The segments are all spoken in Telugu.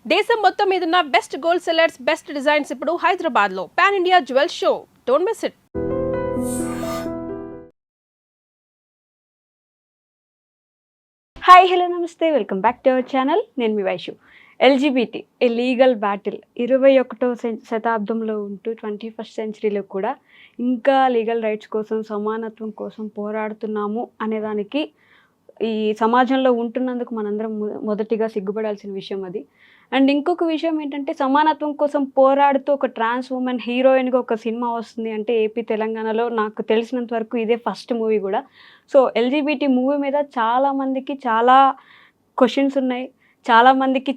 దేశం మొత్తం మీదున్న best gold sellers, best designs ఇప్పుడు హైదరాబాద్ లో pan India jewel show. Don't miss it. Hi hello నమస్తే, welcome back to our channel. నేను మీ Vaishu. LGBT a legal battle 21వ శతాబ్దంలో ఉంటూ 21st సెంచరీలో కూడా ఇంకా లీగల్ రైట్స్ కోసం, సమానత్వం కోసం పోరాడుతున్నాము అనేదానికి ఈ సమాజంలో ఉంటున్నందుకు మనందరం మొదటిగా సిగ్గుపడాల్సిన విషయం అది. అండ్ ఇంకొక విషయం ఏంటంటే, సమానత్వం కోసం పోరాడుతూ ఒక ట్రాన్స్ ఉమెన్ హీరోయిన్గా ఒక సినిమా వస్తుంది అంటే ఏపీ తెలంగాణలో నాకు తెలిసినంత వరకు ఇదే ఫస్ట్ మూవీ కూడా. సో ఎల్జీబీటీ మూవీ మీద చాలామందికి చాలా క్వశ్చన్స్ ఉన్నాయి. చాలామందికి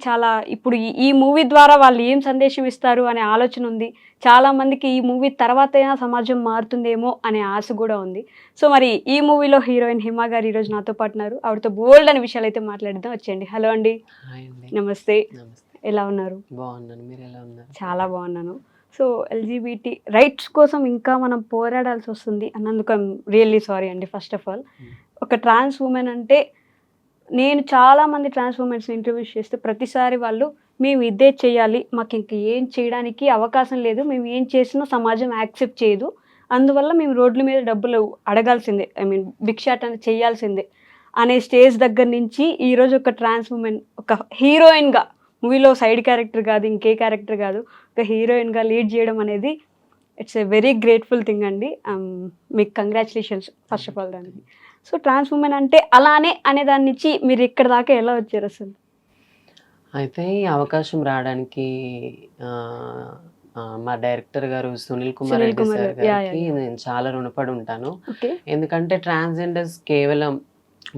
ఇప్పుడు ఈ మూవీ ద్వారా వాళ్ళు ఏం సందేశం ఇస్తారు అనే ఆలోచన ఉంది. చాలామందికి ఈ మూవీ తర్వాత అయినా సమాజం మారుతుందేమో అనే ఆశ కూడా ఉంది. సో మరి ఈ మూవీలో హీరోయిన్ హిమ గారు ఈరోజు నాతో పాటు ఉన్నారు. ఆవిడతో బోల్డ్ అనే విషయాలు అయితే మాట్లాడిద్దాం. వచ్చేయండి. హలో అండి. నమస్తే. ఎలా ఉన్నారు? బాగున్నాను. మీరు ఎలా ఉన్నారు? చాలా బాగున్నాను. సో ఎల్జీబీటీ రైట్స్ కోసం ఇంకా మనం పోరాడాల్సి వస్తుంది అన్నందుకు ఐమ్ రియల్లీ సారీ అండి. ఫస్ట్ ఆఫ్ ఆల్, ఒక ట్రాన్స్ ఉమెన్ అంటే, నేను చాలామంది ట్రాన్స్ ఉమెన్స్ని ఇంటర్వ్యూస్ చేస్తే ప్రతిసారి వాళ్ళు మేము ఇదే చేయాలి, మాకు ఇంక ఏం చేయడానికి అవకాశం లేదు, మేము ఏం చేసినా సమాజం యాక్సెప్ట్ చేయదు, అందువల్ల మేము రోడ్ల మీద డబ్బులు అడగాల్సిందే, ఐ మీన్ భిక్షాటన చేయాల్సిందే అనే స్టేజ్ దగ్గర నుంచి ఈరోజు ఒక ట్రాన్స్ ఉమెన్ ఒక హీరోయిన్గా, మూవీలో సైడ్ క్యారెక్టర్ కాదు, ఇంకే క్యారెక్టర్ కాదు, ఒక హీరోయిన్గా లీడ్ చేయడం అనేది it's a very grateful thing అండి. మీకు కంగ్రాచులేషన్స్ ఫస్ట్ ఆఫ్ ఆల్ దానికి. సో ట్రాన్స్ ఉమెన్ అంటే అలానే అనే దాని నుంచి మీరు ఇక్కడ దాకా ఎలా వచ్చారు అసలు? అయితే ఈ అవకాశం రావడానికి మా డైరెక్టర్ గారు సునీల్ కుమార్ రెడ్డి సార్ గారికి నేను చాలా రుణపడి ఉంటాను. ఎందుకంటే ట్రాన్స్జెండర్స్ కేవలం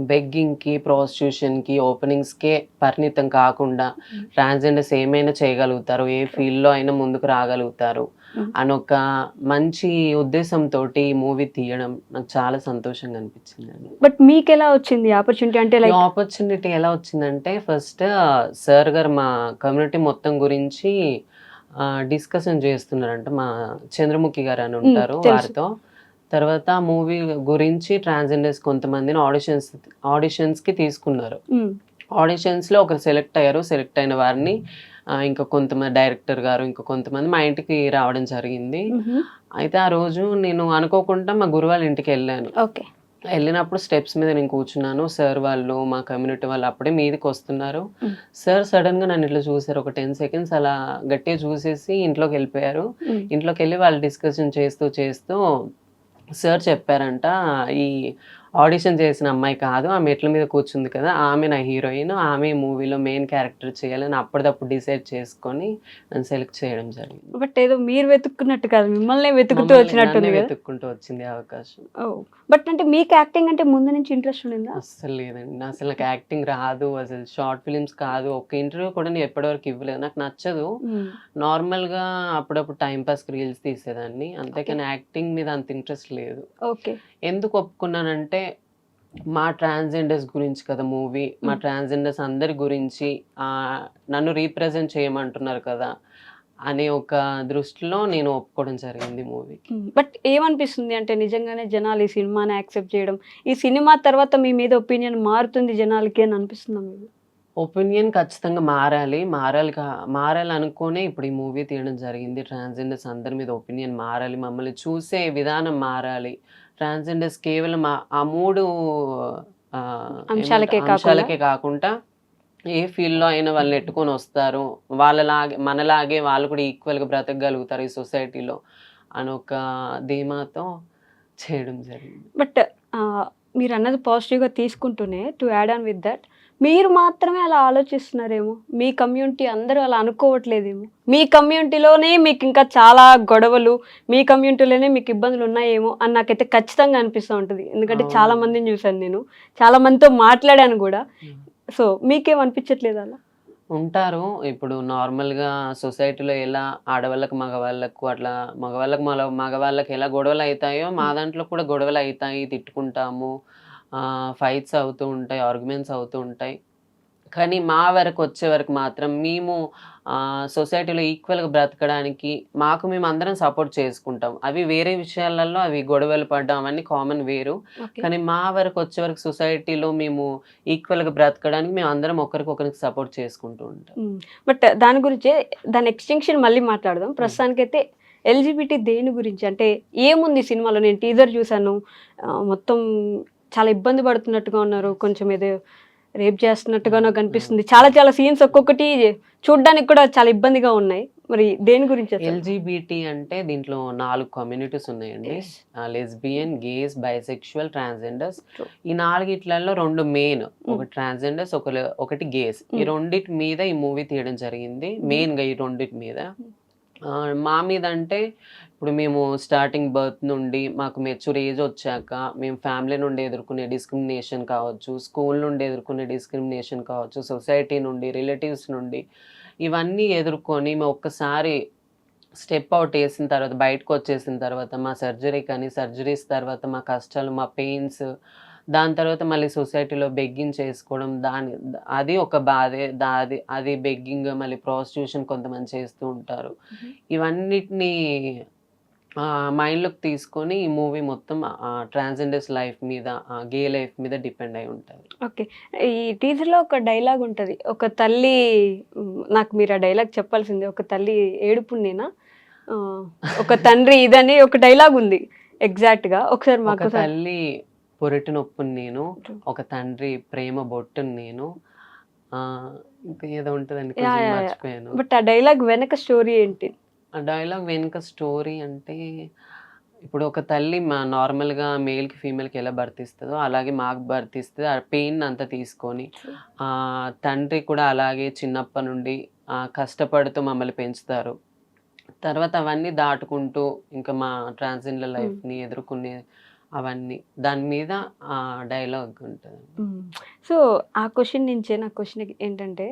బెగ్గింగ్కి, ప్రాస్టిట్యూషన్కి, ఓపెనింగ్స్కే పరిమితం కాకుండా ట్రాన్స్జెండర్స్ ఏమైనా చేయగలుగుతారు, ఏ ఫీల్డ్లో అయినా ముందుకు రాగలుగుతారు అని ఒక మంచి ఉద్దేశంతో ఈ మూవీ తీయడం నాకు చాలా సంతోషంగా అనిపించింది అండి. బట్ మీకు ఎలా వచ్చింది ఆపర్చునిటీ? అంటే ఆపర్చునిటీ ఎలా వచ్చిందంటే, ఫస్ట్ సార్ గారు మా కమ్యూనిటీ మొత్తం గురించి డిస్కషన్ చేస్తున్నారంట. మా చంద్రముఖి గారు అని ఉంటారు, వారితో. తర్వాత మూవీ గురించి ట్రాన్స్జెండర్స్ కొంతమందిని ఆడిషన్స్కి తీసుకున్నారు. ఆడిషన్స్లో ఒకరు సెలెక్ట్ అయ్యారు. సెలెక్ట్ అయిన వారిని ఇంకా కొంతమంది డైరెక్టర్ గారు, ఇంకా కొంతమంది మా ఇంటికి రావడం జరిగింది. అయితే ఆ రోజు నేను అనుకోకుండా మా గురువు వాళ్ళ ఇంటికి వెళ్ళాను. వెళ్ళినప్పుడు స్టెప్స్ మీద నేను కూర్చున్నాను. సార్ వాళ్ళు, మా కమ్యూనిటీ వాళ్ళు అప్పుడే మీదకి వస్తున్నారు. సార్ సడన్ గా నన్ను ఇట్లా చూసారు. ఒక 10 seconds అలా గట్టిగా చూసేసి ఇంట్లోకి వెళ్ళిపోయారు. ఇంట్లోకి వెళ్ళి వాళ్ళు డిస్కషన్ చేస్తూ సార్ చెప్పారంట, ఈ ఆడిషన్ చేసిన అమ్మాయి కాదు, ఆ మెట్ల మీద కూర్చుంది కదా, ఆమె నా హీరోయిన్, ఆమె మూవీలో మెయిన్ క్యారెక్టర్ చేయాలని అప్పటిదప్పుడు డిసైడ్ చేసుకొని నన్ను సెలెక్ట్ చేయడం జరిగింది. బట్ ఏదో మీరు వెతుక్కున్నట్టు కాదు, మిమ్మల్ని వెతుకుతూ వచ్చినట్టు వెతుక్కుంటూ వచ్చింది అవకాశం. బట్ అంటే మీకు యాక్టింగ్ అంటే ముందు నుంచి ఇంట్రెస్ట్ ఉండిందా? అస్సలు లేదండి. అసలు నాకు యాక్టింగ్ రాదు, అసలు షార్ట్ ఫిలిమ్స్ కాదు, ఒక ఇంటర్వ్యూ కూడా నేను ఎప్పటివరకు ఇవ్వలేదు. నాకు నచ్చదు. నార్మల్గా అప్పుడప్పుడు టైంపాస్ రీల్స్ తీసేదాన్ని, అంతేకాని యాక్టింగ్ మీద అంత ఇంట్రెస్ట్ లేదు. ఎందుకు ఒప్పుకున్నానంటే, మా ట్రాన్స్జెండర్స్ గురించి కదా మూవీ, మా ట్రాన్స్జెండర్స్ అందరి గురించి నన్ను రీప్రజెంట్ చేయమంటున్నారు కదా అనే ఒక దృష్టిలో నేను ఒప్పుకోవడం జరిగింది మూవీ. బట్ ఏమనిపిస్తుంది అంటే, నిజంగానే జనాలు ఈ సినిమాని యాక్సెప్ట్ చేయడం, ఈ సినిమా తర్వాత మీ మీద ఒపీనియన్ మారుతుంది జనాలకి అని అనిపిస్తుందా మీకు? ఒపీనియన్ ఖచ్చితంగా మారాలి అనుకునే ఇప్పుడు ఈ మూవీ తీయడం జరిగింది. ట్రాన్స్జెండర్స్ అందరి మీద ఒపీనియన్ మారాలి, మమ్మల్ని చూసే విధానం మారాలి. ట్రాన్స్జెండర్స్ కేవలం ఆ 3 అంశాలకే కాకుండా ఏ ఫీల్డ్లో అయినా వాళ్ళని ఎట్టుకొని వస్తారు, మనలాగే వాళ్ళు కూడా ఈక్వల్గా బ్రతకగలుగుతారు ఈ సొసైటీలో అని ఒక ధీమాతో చేయడం జరిగింది. బట్ మీరు అన్నది పాజిటివ్గా తీసుకుంటూనే, to add on with that, మీరు మాత్రమే అలా ఆలోచిస్తున్నారేమో, మీ కమ్యూనిటీ అందరూ అలా అనుకోవట్లేదేమో, మీ కమ్యూనిటీలోనే మీకు ఇంకా చాలా గొడవలు, మీ కమ్యూనిటీలోనే మీకు ఇబ్బందులు ఉన్నాయేమో అని నాకైతే ఖచ్చితంగా అనిపిస్తూ ఉంటుంది. ఎందుకంటే చాలా మందిని చూశాను, నేను చాలా మందితో మాట్లాడాను కూడా. సో మీకేమనిపించట్లేదు అలా? ఉంటారు. ఇప్పుడు నార్మల్గా సొసైటీలో ఎలా ఆడవాళ్ళకు మగవాళ్ళకు అట్లా మగవాళ్ళకి ఎలా గొడవలు అవుతాయో మా దాంట్లో కూడా గొడవలు అవుతాయి, తిట్టుకుంటాము, ఫైట్స్ అవుతూ ఉంటాయి, ఆర్గ్యుమెంట్స్ అవుతూ ఉంటాయి. కానీ మా వరకు వచ్చే వరకు మాత్రం మేము సొసైటీలో ఈక్వల్‌గా బ్రతకడానికి మాకు మేము అందరం సపోర్ట్ చేసుకుంటాం. అవి వేరే విషయాలలో అవి గొడవలు పడడం అవన్నీ కామన్ వేరు. ఓకే. కానీ మా వరకు వచ్చే వరకు సొసైటీలో మేము ఈక్వల్‌గా బ్రతకడానికి మేము అందరం ఒకరికొకరికి సపోర్ట్ చేసుకుంటూ ఉంటాం. బట్ దాని గురించే దాని ఎక్స్‌టెన్షన్ మళ్ళీ మాట్లాడదాం. ప్రస్తుతానికైతే ఎల్‌జీబీటీ దేని గురించి? అంటే ఏముంది సినిమాలో? నేను టీజర్ చూసాను. మొత్తం చాలా ఇబ్బంది పడుతున్నట్టుగా ఉన్నారు. కొంచెం ఏదో రేప్ చేస్తున్నట్టుగానో కనిపిస్తుంది. చాలా చాలా సీన్స్ ఒక్కొక్కటి చూడ్డానికి కూడా చాలా ఇబ్బందిగా ఉన్నాయి. మరి దేని గురించి అసలు? ఎల్‌జీబీటీ అంటే దీంట్లో 4 కమ్యూనిటీస్ ఉన్నాయండి. Yes. Lesbian, gays, bisexual, transgenders. True. ఈ 4 2 మెయిన్. ఒకటి ట్రాన్స్‌జెండర్స్, ఒకటి గేస్. ఈ రెండిటి మీద ఈ మూవీ తీయడం జరిగింది. మెయిన్‌గా ఈ రెండిటి మీద. మా మీద అంటే ఇప్పుడు మేము స్టార్టింగ్ బర్త్ నుండి మాకు మెచ్యూర్ ఏజ్ వచ్చాక మేము ఫ్యామిలీ నుండి ఎదుర్కొనే డిస్క్రిమినేషన్ కావచ్చు, స్కూల్ నుండి ఎదుర్కొనే డిస్క్రిమినేషన్ కావచ్చు, సొసైటీ నుండి, రిలేటివ్స్ నుండి ఇవన్నీ ఎదుర్కొని మేము ఒక్కసారి స్టెప్ అవుట్ వేసిన తర్వాత బయటకు వచ్చేసిన తర్వాత మా సర్జరీ కానీ సర్జరీస్ తర్వాత మా కష్టాలు మా పెయిన్స్ దాని తర్వాత మళ్ళీ సొసైటీలో బెగ్గింగ్ చేసుకోవడం అది ఒక బాధే అది బెగ్గింగ్ మళ్ళీ ప్రాస్టిట్యూషన్ కొంతమంది చేస్తూ ఉంటారు. ఇవన్నిటిని మైండ్లోకి తీసుకొని ఈ మూవీ మొత్తం ట్రాన్స్జెండర్స్ లైఫ్ మీద గే లైఫ్ మీద డిపెండ్ అయి ఉంటుంది. ఓకే. ఈ టీజర్‌లో ఒక డైలాగ్ ఉంటది. ఒక తల్లి నాకు మీరు ఆ డైలాగ్ చెప్పాల్సిందే. ఒక తల్లి ఏడుపునేనా? ఒక తండ్రి ఇదని ఒక డైలాగ్ ఉంది. ఎగ్జాక్ట్‌గా ఒకసారి ఒక మాకు తల్లి పొరటి నొప్పుని నేను, ఒక తండ్రి ప్రేమ బొట్టుని నేను, ఇంకా ఏదో ఉంటదండి కొంచెం మర్చిపోయాను. బట్ ఆ డైలాగ్ వెనక స్టోరీ ఏంటి? ఆ డైలాగ్ వెనుక స్టోరీ అంటే ఇప్పుడు ఒక తల్లి నార్మల్‌గా మేల్‌కి, ఫీమేల్‌కి ఎలా బర్త్ ఇస్తదో అలాగే మాకు బర్త్ ఇస్తది. ఆ పెయిన్ అంతా తీసుకొని తండ్రి కూడా అలాగే చిన్నప్పటి నుండి కష్టపడుతూ మమ్మల్ని పెంచుతారు. తర్వాత అవన్నీ దాటుకుంటూ ఇంకా మా ట్రాన్స్‌జెండర్ లైఫ్‌ని ఎదుర్కొనే అవన్నీ దాని మీద డైలాగ్ ఉంటది. సో ఆ క్వశ్చన్ నుంచే నా క్వశ్చన్ ఏంటంటే,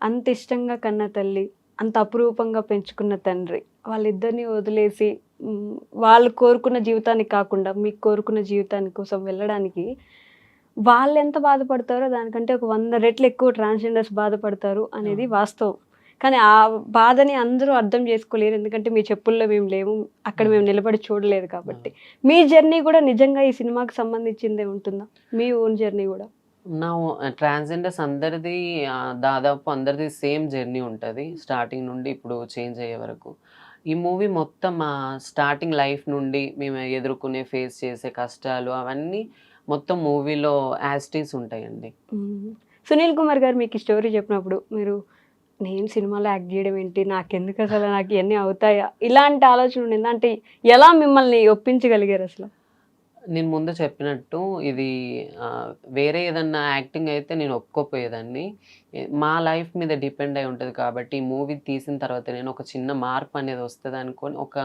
అంత ఇష్టంగా కన్న తల్లి, అంత అపురూపంగా పెంచుకున్న తండ్రి, వాళ్ళిద్దరిని వదిలేసి వాళ్ళు కోరుకున్న జీవితానికి కాకుండా మీకు కోరుకున్న జీవితాని కోసం వెళ్ళడానికి వాళ్ళెంత బాధపడతారో దానికంటే ఒక 100 రెట్లు ఎక్కువ ట్రాన్స్‌జెండర్స్ బాధపడతారు అనేది వాస్తవం. కానీ ఆ బాధని అందరూ అర్థం చేసుకోలేరు. ఎందుకంటే మీ చెప్పుల్లో మేము లేము. అక్కడ మేము నిలబడి చూడలేదు కాబట్టి. మీ జర్నీ కూడా నిజంగా ఈ సినిమాకి సంబంధించిందే ఉంటుందా? మీ ఓన్ జర్నీ కూడా? నా ట్రాన్స్‌జెండర్స్ అందరిది దాదాపు అందరిది సేమ్ జర్నీ ఉంటది. స్టార్టింగ్ నుండి ఇప్పుడు చేంజ్ అయ్యే వరకు. ఈ మూవీ మొత్తం మా స్టార్టింగ్ లైఫ్ నుండి మేము ఎదుర్కొనే, ఫేస్ చేసే కష్టాలు అవన్నీ మొత్తం మూవీలో యాజ్ ఇట్ ఈజ్ ఉంటాయండి. సునీల్ కుమార్ గారు మీకు ఈ స్టోరీ చెప్పినప్పుడు మీరు నేను సినిమాలో యాక్ట్ చేయడం ఏంటి? నాకెందుకు అసలు నాకు ఇయన్నీ అవుతాయా? ఇలాంటి ఆలోచన ఉండిందా? అంటే ఎలా మిమ్మల్ని ఒప్పించగలిగారు అసలు? నేను ముందు చెప్పినట్టు ఇది వేరే ఏదన్నా యాక్టింగ్ అయితే నేను ఒప్పుకోపోయేదాన్ని. మా లైఫ్ మీద డిపెండ్ అయి ఉంటది కాబట్టి, ఈ మూవీ తీసిన తర్వాత నేను ఒక చిన్న మార్పు అనేది వస్తదనుకోని ఒక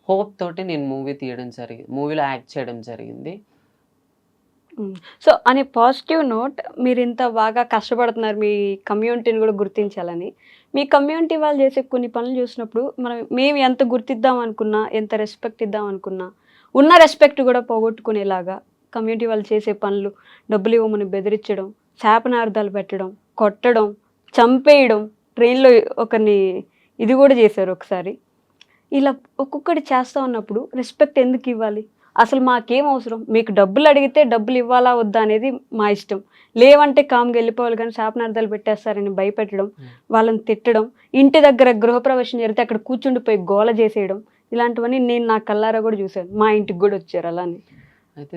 హోప్ తోటి నేను మూవీలో యాక్ట్ చేయడం జరిగింది. సో అనే పాజిటివ్ నోట్ మీరు ఇంత బాగా కష్టపడుతున్నారు మీ కమ్యూనిటీని కూడా గుర్తించాలని. మీ కమ్యూనిటీ వాళ్ళు చేసే కొన్ని పనులు చూసినప్పుడు మేము ఎంత గుర్తిద్దాం అనుకున్నా, ఎంత రెస్పెక్ట్ ఇద్దాం అనుకున్నా, ఉన్న రెస్పెక్ట్ కూడా పోగొట్టుకునేలాగా కమ్యూనిటీ వాళ్ళు చేసే పనులు, డబ్బులు ఇవ్వమని బెదిరించడం, శాపనార్థాలు పెట్టడం, కొట్టడం, చంపేయడం, ట్రైన్‌లో ఒకరిని ఇది కూడా చేశారు ఒకసారి. ఇలా ఒక్కొక్కటి చేస్తా ఉన్నప్పుడు రెస్పెక్ట్ ఎందుకు ఇవ్వాలి? అసలు మాకేం అవసరం? మీకు డబ్బులు అడిగితే డబ్బులు ఇవ్వాలా వద్దా అనేది మా ఇష్టం. లేవంటే కామ్‌గా వెళ్ళిపోవాలి కానీ శాపనార్థాలు పెట్టేస్తారని భయపెట్టడం, వాళ్ళని తిట్టడం, ఇంటి దగ్గర గృహప్రవేశం జరిగితే అక్కడ కూర్చుండిపోయి గోల చేసేయడం, ఇలాంటివన్నీ నేను నా కళ్ళారా కూడా చూశాను. మా ఇంటికి కూడా వచ్చారు అలానే. అయితే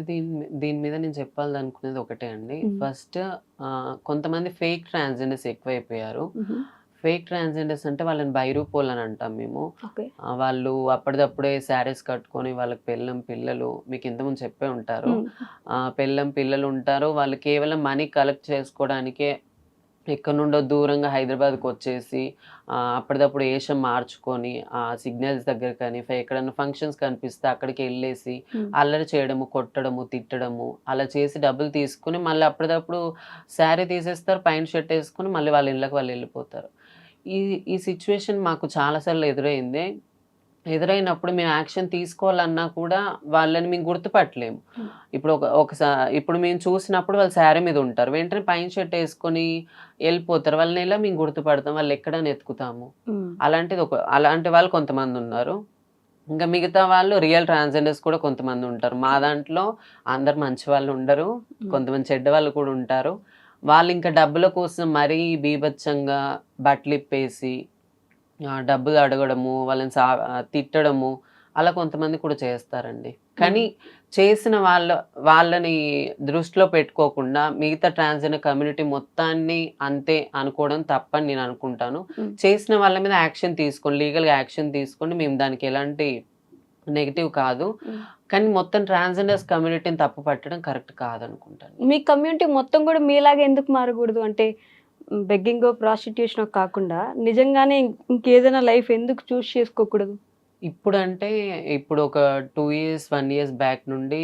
దీని మీద నేను చెప్పాలనుకునేది ఒకటే అండి. ఫస్ట్ కొంతమంది ఫేక్ ట్రాన్స్‌జెండర్స్ ఎక్కువైపోయారు. ఫేక్ ట్రాన్స్‌జెండర్స్ అంటే వాళ్ళని బైరూపోలని అంటాం మేము. ఓకే. వాళ్ళు అప్పటిదప్పుడే శారీస్ కట్టుకొని వాళ్ళకి పిల్లలు మీకు ఇంతకుముందు చెప్పే ఉంటారు. పిల్లలు ఉంటారు. వాళ్ళు కేవలం మనీ కలెక్ట్ చేసుకోవడానికే ఎక్కడి నుండో దూరంగా హైదరాబాద్‌కి వచ్చేసి అప్పటిదప్పుడు వేషం మార్చుకొని సిగ్నల్స్ దగ్గర కానీ ఎక్కడన్నా ఫంక్షన్స్ కనిపిస్తే అక్కడికి వెళ్ళేసి అల్లరి చేయడము, కొట్టడము, తిట్టడము అలా చేసి డబ్బులు తీసుకొని మళ్ళీ అప్పటిదప్పుడు శారీ తీసేస్తారు, పైన షర్ట్ వేసుకొని మళ్ళీ వాళ్ళ ఇళ్ళకి వాళ్ళు వెళ్ళిపోతారు. ఈ ఈ సిచ్యువేషన్ మాకు చాలా సార్లు ఎదురైంది. ఎదురైనప్పుడు మేము యాక్షన్ తీసుకోవాలన్నా కూడా వాళ్ళని మేము గుర్తుపట్టలేము. Hmm. ఇప్పుడు ఇప్పుడు మేము చూసినప్పుడు వాళ్ళు శారీ మీద ఉంటారు. వెంటనే పైన షర్ట్ వేసుకొని వెళ్ళిపోతారు. వాళ్ళని ఎలా మేము గుర్తుపడతాం? వాళ్ళు ఎక్కడని ఎతుకుతాము? అలాంటి వాళ్ళు కొంతమంది ఉన్నారు. ఇంకా మిగతా వాళ్ళు రియల్ ట్రాన్స్జెండర్స్ కూడా కొంతమంది ఉంటారు. మా దాంట్లో అందరు మంచి వాళ్ళు ఉండరు. కొంతమంది చెడ్డ వాళ్ళు కూడా ఉంటారు. వాళ్ళు ఇంకా డబ్బుల కోసం మరీ బీభత్సంగా బట్టలిప్పేసి డబ్బులు అడగడము, తిట్టడము అలా కొంతమంది కూడా చేస్తారండి. కానీ చేసిన వాళ్ళని దృష్టిలో పెట్టుకోకుండా మిగతా ట్రాన్స్జెండర్ కమ్యూనిటీ మొత్తాన్ని అంతే అనుకోవడం తప్పని నేను అనుకుంటాను. చేసిన వాళ్ళ మీద యాక్షన్ తీసుకోండి, లీగల్‌గా యాక్షన్ తీసుకోండి. మేము దానికి ఎలాంటి నెగెటివ్ కాదు. కానీ మొత్తం ట్రాన్స్జెండర్స్ కమ్యూనిటీని తప్పు పట్టడం కరెక్ట్ కాదనుకుంటాను. మీ కమ్యూనిటీ మొత్తం కూడా మీలాగా ఎందుకు మారకూడదు? అంటే బెగ్గింగ్, ప్రాస్టిట్యూషన్ కాకుండా నిజంగానే ఇంకేదైనా లైఫ్ ఎందుకు చూస్ చేసుకోకూడదు? ఇప్పుడు ఒక 2 ఇయర్స్, 1 ఇయర్స్ బ్యాక్ నుండి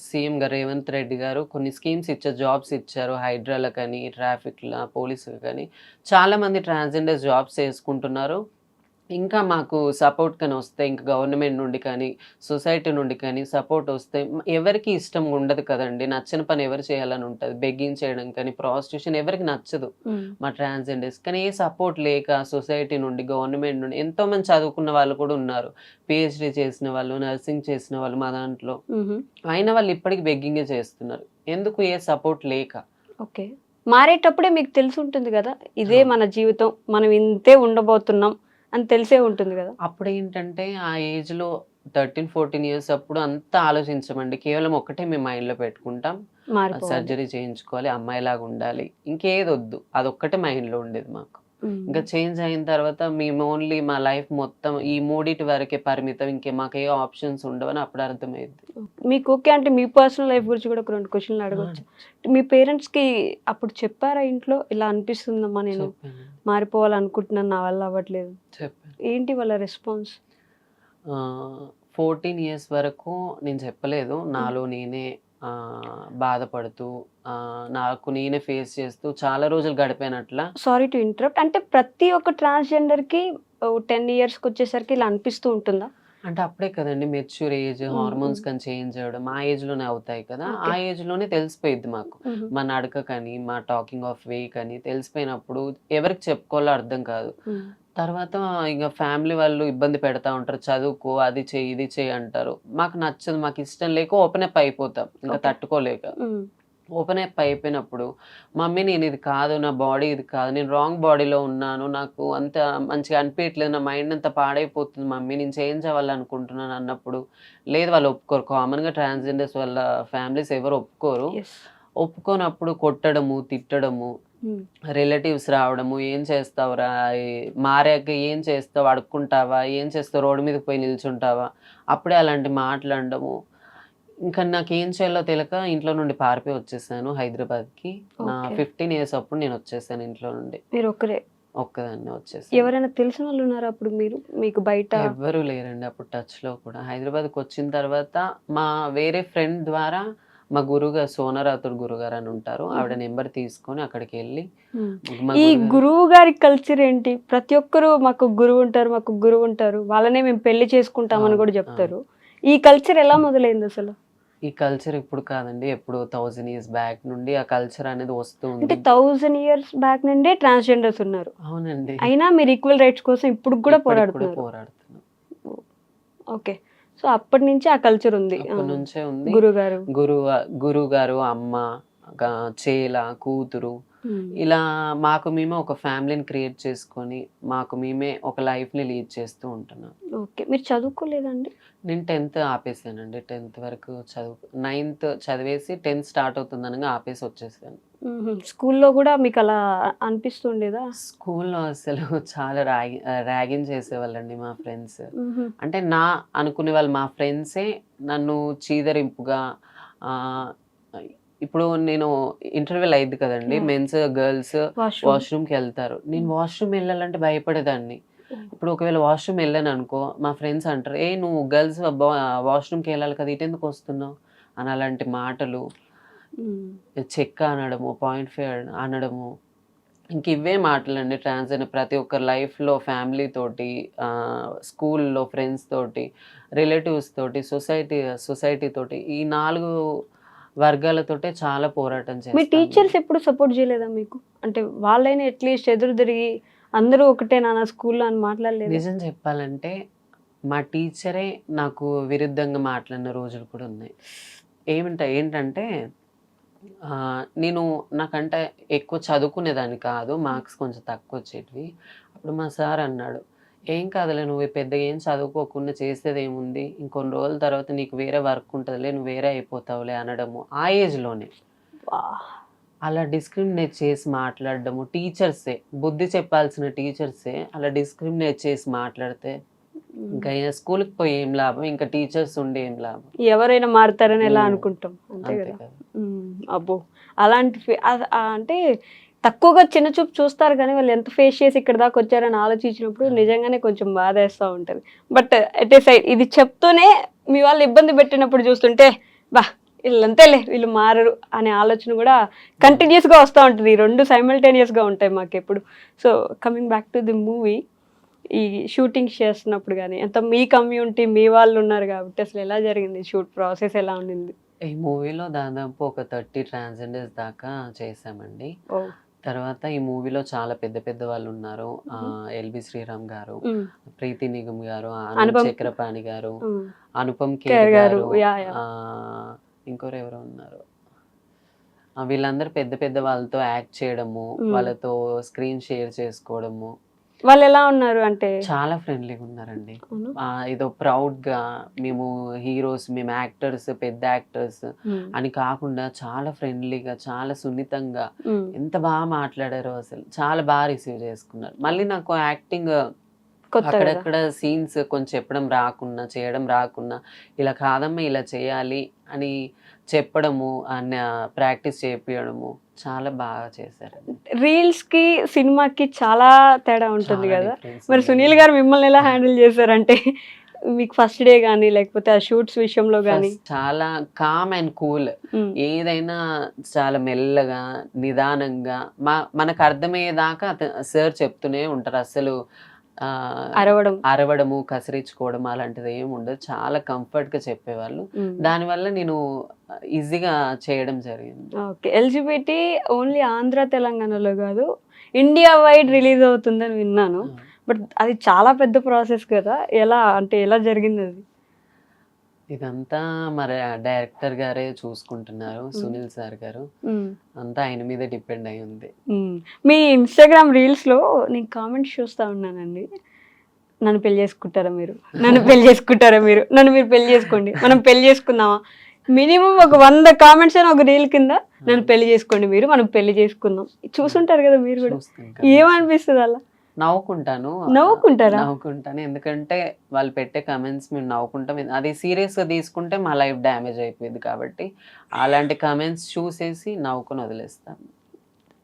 సీఎం గారు రేవంత్ రెడ్డి గారు కొన్ని స్కీమ్స్ ఇచ్చారు, జాబ్స్ ఇచ్చారు. హైడ్రాలకని, ట్రాఫిక్‌ల, పోలీసులకని చాలామంది ట్రాన్స్జెండర్స్ జాబ్స్ చేసుకుంటున్నారు. ఇంకా మాకు సపోర్ట్ కానీ వస్తే, ఇంకా గవర్నమెంట్ నుండి కానీ, సొసైటీ నుండి కానీ సపోర్ట్ వస్తే ఎవరికీ ఇష్టం ఉండదు కదండీ! నచ్చని పని ఎవరు చేయాలని ఉంటది? బెగ్గింగ్ చేయడం కానీ, ప్రాస్టిట్యూషన్ ఎవరికి నచ్చదు మా ట్రాన్స్‌జెండర్స్. కానీ ఏ సపోర్ట్ లేక సొసైటీ నుండి, గవర్నమెంట్ నుండి ఎంతోమంది చదువుకున్న వాళ్ళు కూడా ఉన్నారు. పీహెచ్‌డీ చేసిన వాళ్ళు, నర్సింగ్ చేసిన వాళ్ళు మా దాంట్లో. అయినా వాళ్ళు ఇప్పటికి బెగ్గింగే చేస్తున్నారు. ఎందుకు? ఏ సపోర్ట్ లేక. ఓకే. మారేటప్పుడే మీకు తెలిసి ఉంటుంది కదా, ఇదే మన జీవితం, మనం ఇంతే ఉండబోతున్నాం అని తెలిసే ఉంటుంది కదా. అప్పుడేంటంటే ఆ ఏజ్‌లో 13, 14 ఇయర్స్ అప్పుడు అంతా ఆలోచించమండి. కేవలం ఒక్కటే మేము మైండ్‌లో పెట్టుకుంటాం. మారిపోవాలి. సర్జరీ చేయించుకోవాలి, అమ్మాయిలాగా ఉండాలి. ఇంకేదొద్దు. అదొక్కటే మైండ్‌లో ఉండేది మాకు. ఇంకా చేంజ్ అయిన తర్వాత మేము ఓన్లీ మా లైఫ్ మొత్తం ఈ మూడిటి వరకే పరిమితం. మాకే ఆప్షన్స్ ఉండవని అప్పుడు అర్థమైంది. మీకు ఓకే అంటే మీ పర్సనల్ లైఫ్ గురించి కూడా ఒక 2 క్వశ్చన్లు అడగొచ్చు. మీ పేరెంట్స్‌కి అప్పుడు చెప్పారా ఇంట్లో, ఇలా అనిపిస్తుందమ్మా, నేను చెప్పాను. మారిపోవాలనుకుంటున్నాను, నా వల్ల అవ్వట్లేదు? చెప్పాను. ఏంటి వాళ్ళ రెస్పాన్స్? 14 ఇయర్స్ వరకు నేను చెప్పలేదు. నాలో నేనే బాధపడుతూ, నాకు నేనే ఫేస్ చేస్తూ చాలా రోజులు గడిపానట్లా. Sorry to interrupt. అంటే ప్రతి ఒక్క ట్రాన్స్‌జెండర్‌కి 10 ఇయర్స్‌కి వచ్చేసరికి ఇలా అనిపిస్తూ ఉంటుందా? అంటే అప్పుడే కదండీ మెచ్యూర్ ఏజ్, హార్మోన్స్ కానీ చేంజ్ అవ్వడం ఆ ఏజ్‌లోనే అవుతాయి కదా! ఆ ఏజ్‌లోనే తెలిసిపోయిద్ది మాకు. మా నడక కానీ, మా టాకింగ్ ఆఫ్ వే కానీ తెలిసిపోయినప్పుడు ఎవరికి చెప్పుకోవాలో అర్థం కాదు. తర్వాత ఇక ఫ్యామిలీ వాళ్ళు ఇబ్బంది పెడతా ఉంటారు. చదువుకో, అది చెయ్యి, ఇది చెయ్యి అంటారు. మాకు నచ్చదు, మాకు ఇష్టం లేక ఓపెన్ అప్ అయిపోతాం. ఇంకా తట్టుకోలేక. ఓపెన్ అప్ అయిపోయినప్పుడు మమ్మీ నేను ఇది కాదు, నా బాడీ ఇది కాదు, నేను రాంగ్ బాడీలో ఉన్నాను, నాకు అంత మంచిగా అనిపించట్లేదు, నా మైండ్ అంతా పాడైపోతుంది మమ్మీ, నేను చేంజ్ అవ్వాలనుకుంటున్నాను అన్నప్పుడు లేదు, వాళ్ళు ఒప్పుకోరు. కామన్గా ట్రాన్స్జెండర్స్ వాళ్ళ ఫ్యామిలీస్ ఎవరు ఒప్పుకోరు. ఒప్పుకోనప్పుడు కొట్టడము, తిట్టడము, రిలేటివ్స్ రావడము, ఏం చేస్తావురా, మారాక ఏం చేస్తావు, అడుక్కుంటావా, ఏం చేస్తావు, రోడ్డు మీద పోయి నిల్చుంటావా, అప్పుడే అలాంటి మాట్లాడడము. ఇంకా నాకేం చేయాలో తెలియక ఇంట్లో నుండి పారిపోయి వచ్చేసాను హైదరాబాద్కి. నా 15 ఇయర్స్ అప్పుడు నేను వచ్చేసాను ఇంట్లో నుండి. మీరు ఒక్కదాన్ని వచ్చేసాను. ఎవరైనా తెలిసిన వాళ్ళు ఉన్నారా అప్పుడు మీకు బయట? ఎవ్వరూ లేరండి అప్పుడు టచ్లో కూడా. హైదరాబాద్కి వచ్చిన తర్వాత మా వేరే ఫ్రెండ్ ద్వారా మా గురువుగారు, సోనారాతుడు గురుగారు అని ఉంటారు, ఆవిడ నెంబర్ తీసుకొని అక్కడికి వెళ్ళి ఈ గురువు గారి కల్చర్ ఏంటి? ప్రతి ఒక్కరు మాకు గురువు ఉంటారు, వాళ్ళనే మేము పెళ్లి చేసుకుంటామని కూడా చెప్తారు. ఈ కల్చర్ ఎలా మొదలైంది అసలు? ఈ కల్చర్ ఇప్పుడు కాదండి, ఎప్పుడు 1000 ఇయర్స్ బ్యాక్ నుండి ఆ కల్చర్ అనేది వస్తుంది. అంటే 1000 ఇయర్స్ బ్యాక్ నుండే ట్రాన్స్జెండర్స్ ఉన్నారు. అవునండి. అయినా మీరు ఈక్వల్ రైట్స్ కోసం ఇప్పుడు కూడా పోరాడుతున్నారు. ఓకే. సో అప్పటి నుంచి ఆ కల్చర్ ఉంది. అప్పటి నుంచే ఉంది. గురువు గారు, అమ్మ, చేల, కూతురు, ఇలా మాకు మేమే ఒక ఫ్యామిలీని క్రియేట్ చేసుకొని మాకు మేమే ఒక లైఫ్ని లీడ్ చేస్తూ ఉంటున్నాం. ఓకే. మీరు చదువుకోలేదండి? నేను 10th ఆపేసానండి. 10th వరకు 9th చదివేసి 10th స్టార్ట్ అవుతుందనగా ఆపేసి వచ్చేసాను. స్కూల్లో కూడా మీకు అలా అనిపిస్తుండేదా? స్కూల్లో అసలు చాలా ర్యాగింగ్ చేసేవాళ్ళండి మా ఫ్రెండ్స్. అంటే అనుకునే వాళ్ళు మా ఫ్రెండ్సే నన్ను చీదరింపుగా, ఇప్పుడు నేను ఇంటర్వెల్ అయింది కదండి, మెన్స్ గర్ల్స్ వాష్రూమ్కి వెళ్తారు. నేను వాష్రూమ్ వెళ్ళాలంటే భయపడేదాన్ని. ఇప్పుడు ఒకవేళ వాష్రూమ్ వెళ్ళాను అనుకో, మా ఫ్రెండ్స్ అంటారు, నువ్వు గర్ల్స్ వాష్రూమ్కి వెళ్ళాలి కదా, ఇటు ఎందుకు వస్తున్నావు అని అలాంటి మాటలు, చెక్క అనడము, 0.5 అనడము, ఇంక ఇవే మాటలండి ట్రాన్స్‌జెండర్ ప్రతి ఒక్కరి లైఫ్‌లో ఫ్యామిలీ తోటి, స్కూల్‌లో ఫ్రెండ్స్ తోటి, రిలేటివ్స్ తోటి, సొసైటీ తోటి ఈ 4 వర్గాలతోటే చాలా పోరాటం మీ చేస్తాను. టీచర్స్ ఎప్పుడు సపోర్ట్ చేయలేదా మీకు? అంటే వాళ్ళైనా అట్లీస్ట్ ఎదురు తిరిగి అందరూ ఒకటే నాన్న స్కూల్‌లో అని మాట్లాడలేదా? నిజం చెప్పాలంటే మా టీచరే నాకు విరుద్ధంగా మాట్లాడిన రోజులు కూడా ఉన్నాయి. ఏంటంటే నేను నాకంటే ఎక్కువ చదువుకునేదాన్ని కాదు. మార్క్స్ కొంచెం తక్కువొచ్చేటివి. అప్పుడు మా సార్ అన్నాడు, "ఏం కాదులే నువ్వు పెద్దగా ఏం చదువుకోకుండా చేసేదేముంది? ఇంకొన్ని రోజుల తర్వాత నీకు వేరే వర్క్ ఉంటదిలే. నువ్వు వేరే అయిపోతావులే" అనడము. ఆ ఏజ్‌లోనే. వాహ్! అలా డిస్క్రిమినేట్ చేసి మాట్లాడడము టీచర్సే. బుద్ధి చెప్పాల్సిన టీచర్సే అలా డిస్క్రిమినేట్ చేసి మాట్లాడితే ఇంకా స్కూలుకి పోయి ఏం లాభం? ఇంకా టీచర్స్ ఉండి ఏం లాభం? ఎవరైనా మారుతారని ఎలా హ్మ్. అనుకుంటాం. అంతే అంతే కదా! కదా! అబ్బో! అలాంటి అంటే తక్కువగా చిన్న చూపు చూస్తారు కానీ వాళ్ళు ఎంత ఫేస్ చేసి ఇక్కడి దాకా వచ్చారని ఆలోచించినప్పుడు నిజంగానే కొంచెం బాధేస్తా ఉంటది. బట్ ఎట్ ఏ సైడ్ ఇది చెప్తూనే మీ వాళ్ళు ఇబ్బంది పెట్టినప్పుడు చూస్తుంటే వీళ్ళంతేలే వీళ్ళు మారరు అనే ఆలోచన కూడా కంటిన్యూస్‌గా వస్తా ఉంటది. ఈ 2 సైమల్టేనియస్‌గా ఉంటాయి మాకెప్పుడు. So coming back to the movie, ఈ షూటింగ్స్ చేస్తున్నప్పుడు గానీ అంత మీ కమ్యూనిటీ మీ వాళ్ళు ఉన్నారు కాబట్టి అసలు ఎలా జరిగింది? షూట్ ప్రాసెస్ ఎలా ఉండింది? ఈ మూవీలో దాదాపు ఒక 30 ట్రాన్స్‌జెండర్స్ దాకా చేశామండి. ఓహ్! తర్వాత ఈ మూవీలో చాలా పెద్ద పెద్ద వాళ్ళున్నారు. హుహు. ఎల్‌బి శ్రీరామ్ గారు, హ్మ్. ప్రీతి నిగమ్ గారు, ఆనంద్ అనుపమ్ చక్రపాణి గారు, హ్మ్. అనుపమ్ ఖేర్ ఖేర్ గారు. గారు, యాహ్! ఇంకోరెవరో ఉన్నారు. వీళ్ళందరూ పెద్ద పెద్ద వాళ్ళతో యాక్ట్ చేయడము, హ్మ్. వాళ్ళతో స్క్రీన్ షేర్ చేసుకోవడము. వాళ్ళెలా ఉన్నారు అంటే? చాలా ఫ్రెండ్లీగున్నారండి. అవునా? ఏదో ప్రౌడ్‌గా మేము హీరోస్, మేము యాక్టర్స్, పెద్ద యాక్టర్స్ హ్మ్. అని కాకుండా చాలా ఫ్రెండ్లీగా, చాలా సున్నితంగా హ్మ్. ఎంత మాట్లాడారో అసలు. చాలా రిసీవ్ చేసుకున్నారు. మళ్ళీ నాకు యాక్టింగ్ కొత్త గదా! అక్కడక్కడ సీన్స్ కొంచెం చెప్పడం రాకున్నా, చేయడం రాకున్నా, ఇలా కాదమ్మా ఇలా చేయాలి అని చెప్పడము, ప్రాక్టీస్ చేపియడము చాలా బాగా చేశారండి. రీల్స్‌కి, సినిమాకి చాలా తేడా ఉంటుంది చాలా గదా! డిఫరెన్స్ మరి ఉందండి. సునీల్ గారు మిమ్మల్ని ఎలా హ్యాండిల్ చేశారంటే మీకు ఫస్ట్ డే గాని, లేకపోతే ఆ షూట్స్ విషయంలో గాని? ఫస్ట్ చాలా కామ్ అండ్ కూల్. హ్మ్. ఏదైనా చాలా మెల్లగా, నిదానంగా మనకు అర్థమయ్యేదాకా సార్ చెప్తూనే ఉంటారు. అస్సలు అరవడం. అరవడము, కసిరించుకోవడం అలాంటిది ఏమి ఉండదు. చాలా కంఫర్ట్‌గా చెప్పేవాళ్ళు. హ్మ్. దానివల్ల నేను ఈజీగా చేయడం జరిగింది. ఓకే. ఎల్‌జీబీటీ ఓన్లీ ఆంధ్ర, తెలంగాణలో గాదు, ఇండియా వైడ్ రిలీజ్ అవుతుందని విన్నాను. ఆ! బట్ అది చాలా పెద్ద ప్రాసెస్ కదా! ఎలా అంటే ఎలా జరిగిందది? ఇదంతా మరి డైరెక్టర్ గారే చూసుకుంటున్నారు. హ్మ్. సునీల్ సార్ గారు. హ్మ్. అంతా ఆయన మీదే డిపెండ్ అయ్యి ఉంది. హ్మ్. మీ ఇన్‌స్టాగ్రామ్ రీల్స్‌లో నేను కామెంట్స్ చూస్తా ఉన్నానండి. నన్ను పెళ్లి చేసుకుంటారా మీరు? నన్ను పెళ్లి చేసుకుంటారా మీరు? నన్ను మీరు పెళ్లి చేసుకోండి. మనం పెళ్లి చేసుకుందామా? మినిమమ్ ఒక 100 కామెంట్స్ అయినా ఒక రీల్ కింద నన్ను పెళ్లి చేసుకోండి మీరు. మనం పెళ్లి చేసుకుందాం. చూసుంటారు కదా మీరు గూడా. చూస్తుంటాను. ఏమనిపిస్తది అలా? నవ్వుకుంటాను. నవ్వుకుంటారా? నవ్వుకుంటాను. ఎందుకంటే వాళ్ళు పెట్టే కామెంట్స్ మేము నవ్వుకుంటాం. అది సీరియస్‌గా తీసుకుంటే మా లైఫ్ డ్యామేజ్ అయిపోయిద్ది కాబట్టి, అలాంటి కామెంట్స్ చూసేసి నవ్వుకొని వదిలేస్తాను.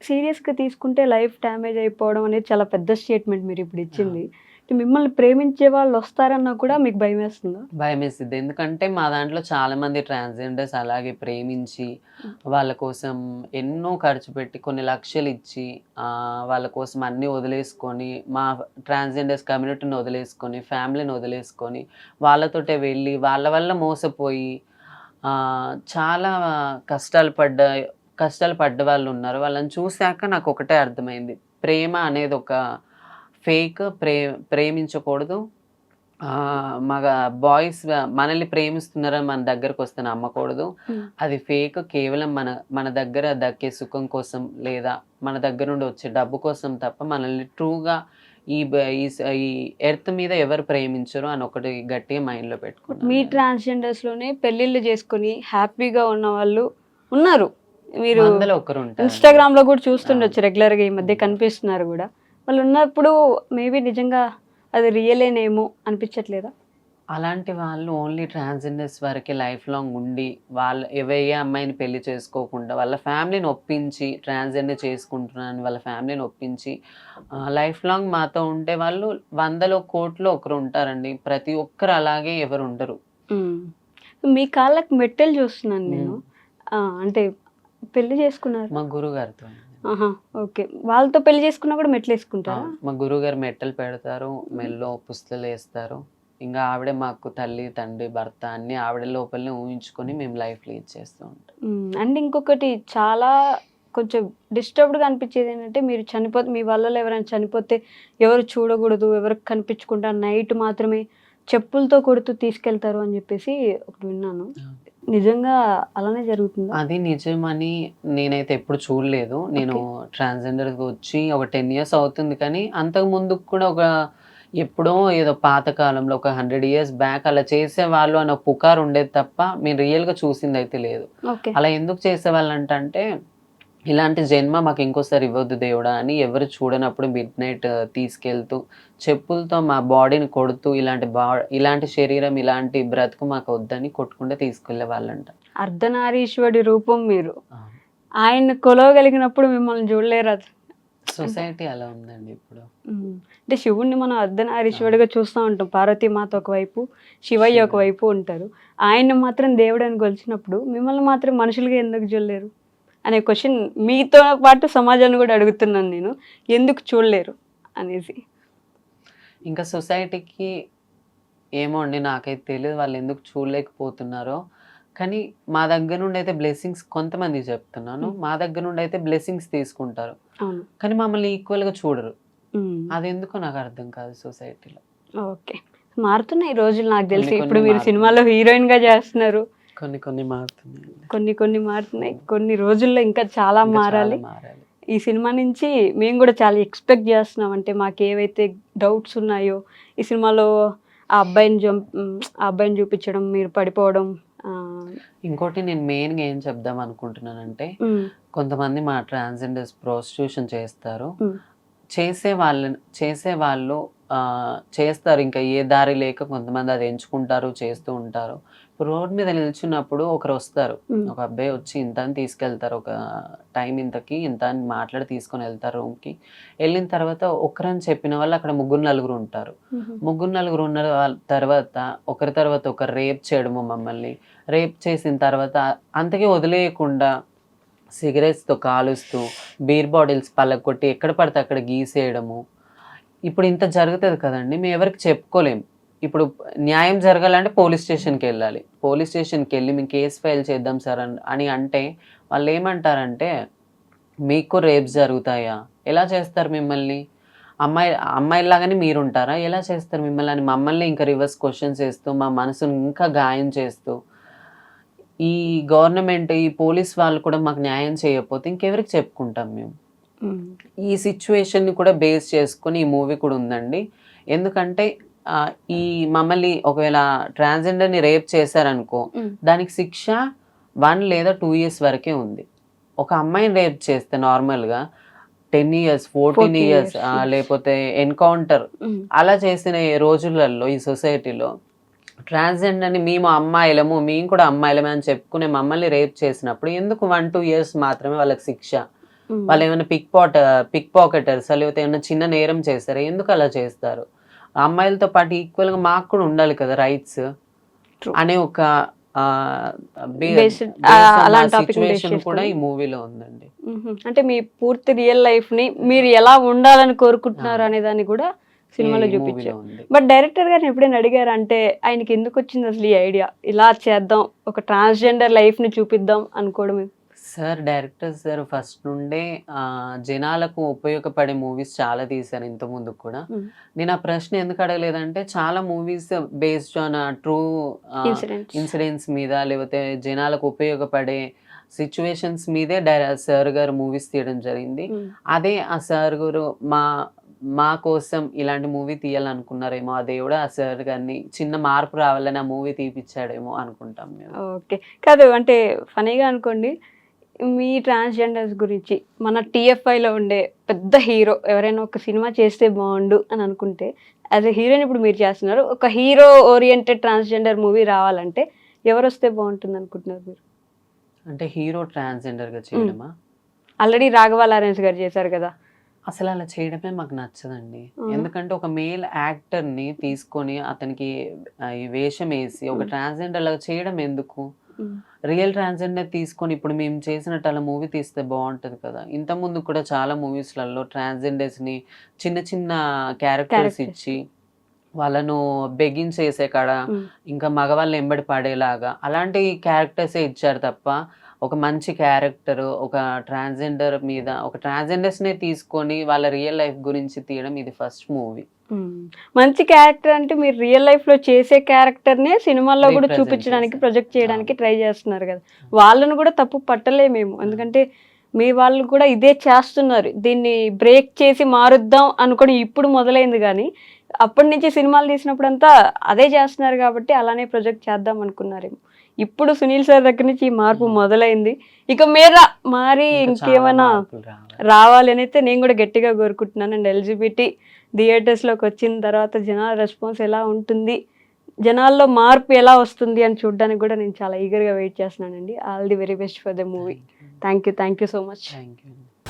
సీరియస్‌గా తీసుకుంటే లైఫ్ డ్యామేజ్ అయిపోవడం అనేది చాలా పెద్ద స్టేట్మెంట్ మీరిప్పుడు ఇచ్చింది. అవును. మిమ్మల్ని ప్రేమించే వాళ్ళొస్తారన్నా కూడా మీకు భయమేస్తుందా? భయమేసిద్ది. ఎందుకంటే మా దాంట్లో చాలామంది ట్రాన్స్‌జెండర్స్ అలాగే ప్రేమించి, వాళ్ళ కోసం ఎన్నో ఖర్చు పెట్టి కొన్ని లక్షలిచ్చి, వాళ్ళ కోసం అన్నీ వదిలేసుకొని, మా ట్రాన్స్‌జెండర్స్ కమ్యూనిటీని వదిలేసుకొని, ఫ్యామిలీని వదిలేసుకొని, వాళ్ళతోటే వెళ్ళి, వాళ్ళ వల్ల మోసపోయి, చాలా కష్టాలు పడ్డ వాళ్ళున్నారు. వాళ్ళని చూసాక నాకొకటే అర్థమైంది. ప్రేమ అనేది ఒక ఫేక్. ప్రేమించకూడదు. బాయ్స్ మనల్ని ప్రేమిస్తున్నారని మన దగ్గరకొస్తే నమ్మకూడదు. హ్మ్. అది ఫేక్. కేవలం మన మన దగ్గర దక్కే సుఖం కోసం, లేదా మన దగ్గర నుండి వచ్చే డబ్బు కోసం తప్ప మనల్ని ట్రూగా ఈ బ ఈ స ఈ ఎర్త్ మీద ఎవరు ప్రేమించరు అని ఒకటి గట్టిగా మైండ్‌లో పెట్టుకున్నాను మీ నేను. ట్రాన్స్‌జెండర్స్‌లోనే పెళ్ళిళ్ళు చేసుకొని హ్యాపీగా ఉన్నవాళ్ళు ఉన్నారు. మీరు వందలో ఒకరుంటారండి. ఇన్‌స్టాగ్రామ్‌లో కూడా ఆ! చూస్తుండొచ్చు రెగ్యులర్‌గా ఈ మధ్య కనిపిస్తున్నారు గూడా. వాళ్ళున్నప్పుడు మేబీ నిజంగా అది రియలేనేమో అనిపించట్లేదా? అలాంటి వాళ్ళు ఓన్లీ ట్రాన్స్‌జెండర్స్ వరకే లైఫ్ లాంగ్ ఉండి, ఏ అమ్మాయిని పెళ్లి చేసుకోకుండా, వాళ్ళ ఫ్యామిలీని ఒప్పించి, ట్రాన్స్‌జెండర్ చేసుకుంటున్నానని వాళ్ళ ఫ్యామిలీని ఒప్పించి, లైఫ్ లాంగ్ మాతో ఉండే వాళ్ళు వందలో, కోట్లో ఒకరుంటారండి. ప్రతి ఒక్కరు అలాగే ఎవరుండరు. హ్మ్. మీ కాళ్ళకి మెట్టెలు చూస్తున్నాను నేను. హ్మ్. అంటే పెళ్లి చేసుకున్నారు. మా గురువుగారితో. ఆహా, ఓకే. వాళ్ళతో పెళ్లి చేసుకున్నా కూడా మెట్లు వేసుకుంటారా? మా గురువు గారు మెట్టలు పెడతారు, మెల్లో పుస్తలు వేస్తారు. ఇంకా ఆవిడే మాకు తల్లి, తండ్రి, భర్త అన్ని ఆవిడ లోపలనే ఊహించుకొని మేము లైఫ్ లీడ్ చేస్తూ ఉంటాం. అండ్ ఇంకొకటి చాలా కొంచెం డిస్టర్బ్డ్గా అనిపించేది ఏంటంటే, మీరు చనిపోతే మీ వాళ్ళలో ఎవరైనా చనిపోతే ఎవరు చూడకూడదు, ఎవరికి కనిపించకుండా నైట్ మాత్రమే చెప్పులతో కొడుతూ తీసుకెళ్తారు అని చెప్పేసి ఒకటి విన్నాను. నిజంగా అలానే జరుగుతుందా? అది నిజమని నేనైతే ఎప్పుడు చూడలేదు. నేను ట్రాన్స్‌జెండర్‌గా వచ్చి ఒక 10 ఇయర్స్ అవుతుంది. కానీ అంతకు ముందుకు కూడా ఎప్పుడో ఏదో పాత కాలంలో ఒక 100 ఇయర్స్ బ్యాక్ అలా చేసేవాళ్ళు అని ఒక పుకారు ఉండేది తప్ప, మేము రియల్‌గా చూసిందైతే లేదు. ఓకే. అలా ఎందుకు చేసేవాళ్ళంటే, ఇలాంటి జన్మ మాకు ఇంకోసారి ఇవ్వద్దు దేవుడా అని ఎవరు చూడనప్పుడు మిడ్‌నైట్ తీసుకెళ్తూ, చెప్పులతో మా బాడీని కొడుతూ ఇలాంటి శరీరం, ఇలాంటి బ్రతుకు మాకు వద్దని కొట్టుకుంటే తీసుకెళ్ళేవాళ్ళంట. అర్ధనారీశ్వరుడి రూపం మీరు. ఆ! ఆయన్ని కొలవగలిగినప్పుడు మిమ్మల్ని చూడలేరా? సొసైటీ అలా ఉందండి ఇప్పుడు. అంటే శివుణ్ణి మనం అర్ధనారీశ్వరుడిగా చూస్తూ ఉంటాం. పార్వతీమాత ఒకవైపు, శివయ్య ఒకవైపు ఉంటారు. ఆయన్ని మాత్రం దేవుడని కొలిచినప్పుడు మిమ్మల్ని మాత్రం మనుషులుగా ఎందుకు చూడలేరు అనే క్వశ్చన్ మీతో పాటు సమాజాన్ని కూడా అడుగుతున్నాను నేను. ఎందుకు చూడలేరు అనేసి. ఇంకా సొసైటీకి ఏమో అండి, నాకైతే తెలీదు వాళ్ళు ఎందుకు చూడలేకపోతున్నారో. కానీ మా దగ్గర నుండి అయితే బ్లెస్సింగ్స్, కొంతమందికి చెప్తున్నాను, మా దగ్గర నుండి అయితే బ్లెస్సింగ్స్ తీసుకుంటారు. అవును. కానీ మమ్మల్ని ఈక్వల్‌గా చూడరు. అదెందుకో నాకు అర్థం కాదు సొసైటీలో. ఓకే. మారుతున్నాయి ఈ రోజులు నాకు తెలిసి. కొన్ని ఇప్పుడు కొన్ని మీరు సినిమాలో హీరోయిన్‌గా చేస్తున్నారు. కొన్ని మారుతున్నాయండి. కొన్ని మారుతున్నాయి. కొన్ని రోజుల్లో ఇంకా చాలా ఇంకా మారాలి. చాలా మారాలి. ఈ సినిమా నుంచి మేము కూడా చాలా ఎక్స్పెక్ట్ చేస్తున్నాం. అంటే మాకేవైతే డౌట్స్ ఉన్నాయో ఈ సినిమాలో ఆ అబ్బాయిని చూపించడం, మీరు పడిపోవడం. ఇంకోటి నేను మెయిన్‌గా ఏం చెప్దాం అనుకుంటున్నానంటే, కొంతమంది మా ట్రాన్స్‌జెండర్స్ ప్రాస్టిట్యూషన్ చేస్తారు. చేసేవాళ్ళు చేస్తారు. ఇంకా ఏ దారి లేక కొంతమంది అది ఎంచుకుంటారు, చేస్తూ ఉంటారు. రోడ్ మీద నిల్చున్నప్పుడు ఒకరొస్తారు. ఒక అబ్బాయి వచ్చి ఇంత అని తీసుకెళ్తారు. ఒక టైం ఇంతకి ఇంత అని మాట్లాడి తీసుకొని వెళ్తారు రూమ్‌కి. వెళ్ళిన తర్వాత ఒకరని చెప్పిన వాళ్ళు అక్కడ ముగ్గురు, నలుగురు ఉంటారు. ముగ్గురు, నలుగురు ఉన్న తర్వాత ఒకరి తర్వాత ఒకరు రేప్ చేయడము మమ్మల్ని. రేప్ చేసిన తర్వాత అంతకే వదిలేయకుండా సిగరెట్స్‌తో కాలుస్తూ, బీర్ బాటిల్స్ పగలగొట్టి ఎక్కడ పడితే అక్కడ గీసేయడము. ఇప్పుడు ఇంత జరుగుతది కదండీ! మేము ఎవరికీ చెప్పుకోలేం. ఇప్పుడు న్యాయం జరగాలంటే పోలీస్ స్టేషన్‌కెళ్ళాలి. పోలీస్ స్టేషన్‌కెళ్ళి మేము కేస్ ఫైల్ చేద్దాం సార్ అని అంటే వాళ్ళేమంటారంటే, మీకు రేప్స్ జరుగుతాయా? ఎలా చేస్తారు మిమ్మల్ని? అమ్మాయిల్లాగానే మీరుంటారా? ఎలా చేస్తారు మిమ్మల్ని అని మమ్మల్ని ఇంకా రివర్స్ క్వెషన్స్ ఏస్తూ, మా మనసుని ఇంకా గాయం చేస్తూ, ఈ గవర్నమెంట్, ఈ పోలీస్ వాళ్ళు కూడా మాకు న్యాయం చేయకపోతే ఇంకెవరికి చెప్పుకుంటాం మేము? ఈ సిచ్యువేషన్‌ని కూడా బేస్ చేసుకొని ఈ మూవీ కూడా ఉందండి. ఎందుకంటే ఈ మమ్మల్ని ఒకవేళ ట్రాన్స్‌జెండర్‌ని రేప్ చేశారనుకో, దానికి శిక్ష 1 లేదా 2 ఇయర్స్ వరకే ఉంది. ఒక అమ్మాయిని రేప్ చేస్తే నార్మల్‌గా 10 ఇయర్స్, 14 ఇయర్స్ లేకపోతే ఎన్‌కౌంటర్ అలా చేసిన రోజులలో ఈ సొసైటీలో ట్రాన్స్‌జెండర్‌ని మేము అమ్మాయిలము, మేము కూడా అమ్మాయిలమే అని చెప్పుకునే మమ్మల్ని రేప్ చేసినప్పుడు ఎందుకు 1, 2 ఇయర్స్ మాత్రమే వాళ్ళకి శిక్ష? వాళ్ళేమైనా పిక్ పాకెటర్సా? లేకపోతే ఏమైనా చిన్న నేరం చేశారా? ఎందుకు అలా చేస్తారు? అమ్మాయిలతో పాటు ఈక్వల్‌గా మాకు కూడా ఉండాలి కదా రైట్స్ అనే ఒక సిచ్యువేషన్ కూడా ఈ మూవీలో ఉందండి. అంటే మీ పూర్తి రియల్ లైఫ్‌ని మీరు ఎలా ఉండాలని కోరుకుంటున్నారు అనే దాన్ని కూడా సినిమాలో చూపించారు. బట్ డైరెక్టర్ గారిని ఎప్పుడైనా అడిగారా? అంటే ఆయనకి ఎందుకు వచ్చింది అసలు ఈ ఐడియా, ఇలా చేద్దాం, ఒక ట్రాన్స్‌జెండర్ లైఫ్‌ని చూపిద్దాం అనుకోవడం? సార్, డైరెక్టర్ సార్ ఫస్ట్ నుండే జనాలకు ఉపయోగపడే మూవీస్ చాలా తీశారు ఇంతకుముందు కూడా. నేను ఆ ప్రశ్న ఎందుకు అడగలేదంటే, చాలా movies based on true incidents మీద, లేకపోతే జనాలకు ఉపయోగపడే సిచ్యువేషన్స్ మీదే సార్ గారు మూవీస్ తీయడం జరిగింది. అదే ఆ సార్ గారు మా కోసం ఇలాంటి మూవీ తీయాలనుకున్నారేమో, ఆ దేవుడు ఆ సార్ గారిని చిన్న మార్పు రావాలని ఆ మూవీ తీపిచ్చాడేమో అనుకుంటాం మేము. ఓకే. కాదు, అంటే ఫనీగా అనుకోండి, మీ ట్రాన్స్‌జెండర్స్ గురించి మన టీఎఫ్ఐలో ఉండే పెద్ద హీరో ఎవరైనా ఒక సినిమా చేస్తే బాగుండు అని అనుకుంటే, యాజ్ ఎ హీరోయిన్ ఇప్పుడు మీరు చేస్తున్నారు, ఒక హీరో ఓరియంటెడ్ ట్రాన్స్‌జెండర్ మూవీ రావాలంటే ఎవరు వస్తే బాగుంటుంది అనుకుంటున్నారు మీరు? అంటే హీరో ట్రాన్స్‌జెండర్‌గా చేయడమా? ఆల్రెడీ రాఘవ లారెన్స్ గారు చేశారు కదా. అసలు అలా చేయడమే మాకు నచ్చదండి. ఎందుకంటే ఒక మేల్ యాక్టర్‌ని తీసుకొని అతనికి ఈ వేషం వేసి ఒక ట్రాన్స్‌జెండర్ లాగా చేయడం ఎందుకు? రియల్ ట్రాన్స్జెండర్ తీసుకొని ఇప్పుడు మేము చేసినట్టు అలా మూవీ తీస్తే బాగుంటది కదా. ఇంత ముందు కూడా చాలా మూవీస్లలో ట్రాన్స్జెండర్స్ ని చిన్న చిన్న క్యారెక్టర్స్ ఇచ్చి వాళ్ళను బెగిన్ చేసే కాడ ఇంకా మగవాళ్ళు ఎంబడి పడేలాగా అలాంటి క్యారెక్టర్సే ఇచ్చారు తప్ప ఒక మంచి క్యారెక్టర్ ఒక ట్రాన్స్జెండర్ మీద ఒక ట్రాన్స్జెండర్స్ నే తీసుకొని వాళ్ళ రియల్ లైఫ్ గురించి తీయడం ఇది ఫస్ట్ మూవీ. మంచి క్యారెక్టర్ అంటే మీరు రియల్ లైఫ్ లో చేసే క్యారెక్టర్ నే సినిమాల్లో కూడా Represent చూపించడానికి చేశారు. ప్రొజెక్ట్ చేయడానికి ట్రై చేస్తున్నారు కదా. వాళ్ళను కూడా తప్పు పట్టలేమేమో, ఎందుకంటే మీ వాళ్ళు కూడా ఇదే చేస్తున్నారు. దీన్ని బ్రేక్ చేసి మారుద్దాం అనుకొని ఇప్పుడు మొదలైంది, కానీ అప్పటి నుంచి సినిమాలు తీసినప్పుడంతా అదే చేస్తున్నారు కాబట్టి అలానే ప్రొజెక్ట్ చేద్దాం అనుకున్నారేమో. ఇప్పుడు సునీల్ సార్ దగ్గర నుంచి ఈ మార్పు మొదలైంది. ఇక మీద మారి ఇంకేమైనా రావాలి అని అయితే నేను కూడా గట్టిగా కోరుకుంటున్నాను. అండ్ ఎల్జిబిటీ థియేటర్స్లోకి వచ్చిన తర్వాత జనాల రెస్పాన్స్ ఎలా ఉంటుంది, జనాల్లో మార్పు ఎలా వస్తుంది అని చూడడానికి కూడా నేను చాలా ఈగర్గా వెయిట్ చేస్తున్నానండి. All the very best for the movie. Thank you so much.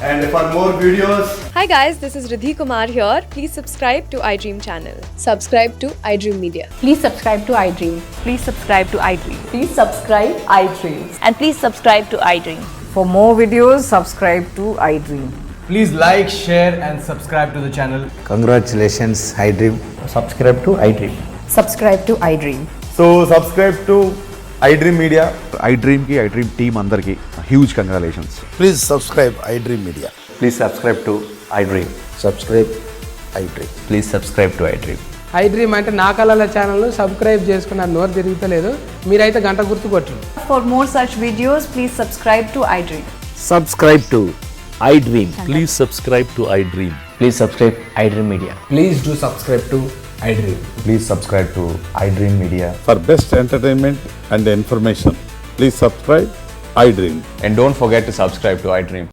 And for more videos, Hi guys, this is Ridhi Kumar here. Please subscribe to iDream channel. Subscribe to iDream Media. Please subscribe to iDream. Please subscribe to iDream. Please subscribe iDream. And please subscribe to iDream. For more videos, subscribe to iDream. please like, share and subscribe to the channel. Congratulations, iDream. Subscribe to iDream. Subscribe to iDream. So subscribe to iDream Media. iDream ki iDream team అందరికి huge congratulations. Please subscribe iDream Media. Please subscribe to iDream. Subscribe iDream. Please subscribe to iDream. iDream అంటే నా కళల ఛానల్ సబ్స్క్రైబ్ చేసుకున్న నోరు తిరుగుతలేదు, మీరైతే గంట గుర్తు కొట్టండి. For more such videos, please subscribe to iDream. Subscribe to iDream. Please subscribe to iDream. Please subscribe iDream Media. Please do subscribe to iDream. Please subscribe to iDream Media. For best entertainment and information, please subscribe iDream. And don't forget to subscribe to iDream.